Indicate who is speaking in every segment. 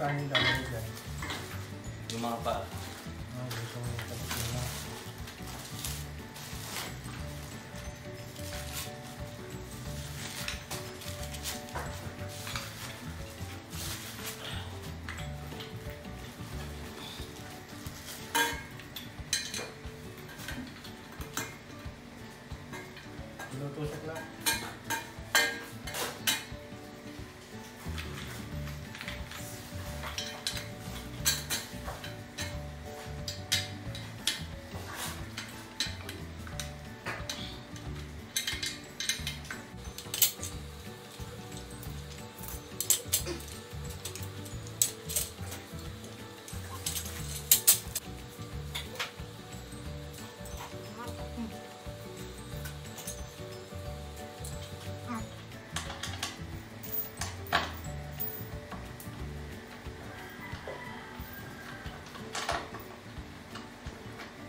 Speaker 1: saan yung dami dyan?
Speaker 2: Yung mga pa.
Speaker 1: Gusto mo yung tapos nila. Tusok lang.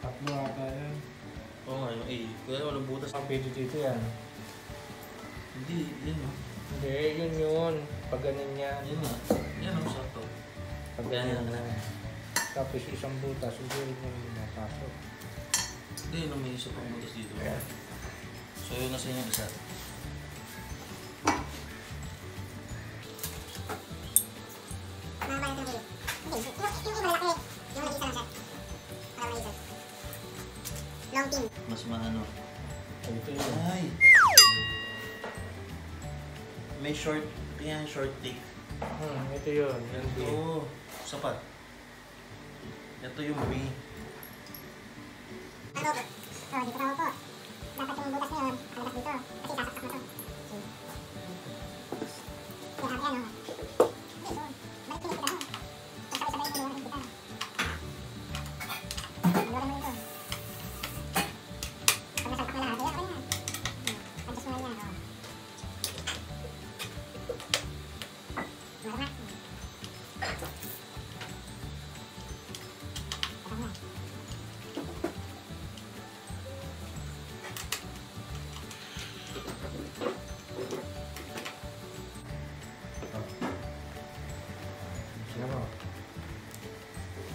Speaker 1: Tatlo ata yan.
Speaker 2: Oo nga, yung A. Kaya walang butas.
Speaker 1: Ang pwede dito yan.
Speaker 2: Hindi, yun o.
Speaker 1: Hindi, yun. Pag ganun yan.
Speaker 2: Yun nga. Yan ang sakto.
Speaker 1: Pag ganyan na. Tapos isang butas, siguro yung napasok.
Speaker 2: Hindi, yun ang may isa pang butas dito. So yun na sa inyo isa.
Speaker 3: Long pin.
Speaker 2: Mas maano.
Speaker 1: Ito yun.
Speaker 2: Ay! May short. Ito yan, short take.
Speaker 1: Ito yun. Yan din.
Speaker 2: Ito. Sapat. Ito yung B.
Speaker 3: Ano po? Dito raw po. Dapat yung butas na yun, palabas dito. Kasi sasaksak na to. Kaya sabi ano? Dito. Balik pinit kita mo. Sabay-sabay yung luwarin kita. Luwarin mo ito. Pag nasalpak na lahat, kaya okay na. Adjust mo lang yan. Luwarin na.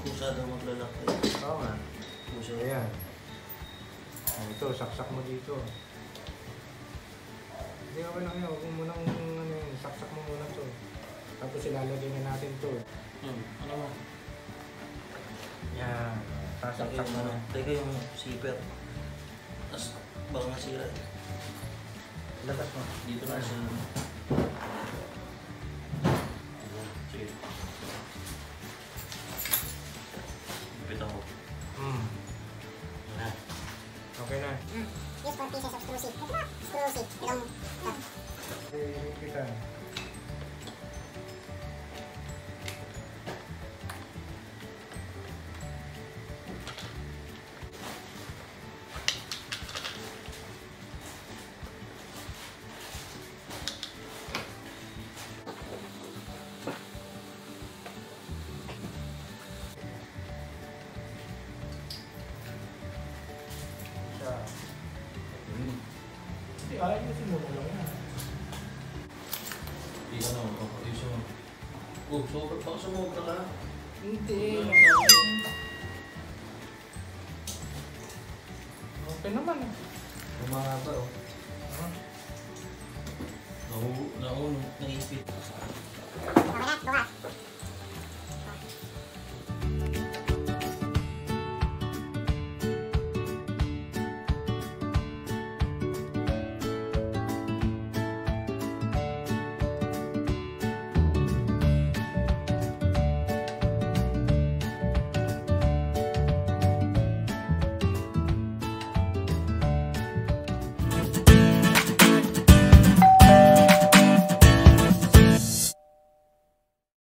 Speaker 2: Kusa daw maglalaki.
Speaker 1: Oo nga.
Speaker 2: Kusa.
Speaker 1: Ayan. Ito, saksak mo dito. Hindi okay lang yun. Huwag mo munang saksak mo muna ito. Tapos ilalagay na natin ito.
Speaker 2: Ano mo?
Speaker 1: Yan. Sasaksak mo na.
Speaker 2: Teka yung zipper. Tapos baka masira.
Speaker 1: Labas mo.
Speaker 2: Dito na siya. Sige. Ipit ako.
Speaker 1: Na. Okay na.
Speaker 3: Use 4 pieces of screw seat. Screw seat. Long.
Speaker 1: Kita. Hindi, ayusin mo lang yan.
Speaker 2: Hindi ano, ayusin mo. Oh, sobra, baka sumobra ka.
Speaker 1: Hindi. Okay naman eh.
Speaker 2: Umahaba oh. Naipit.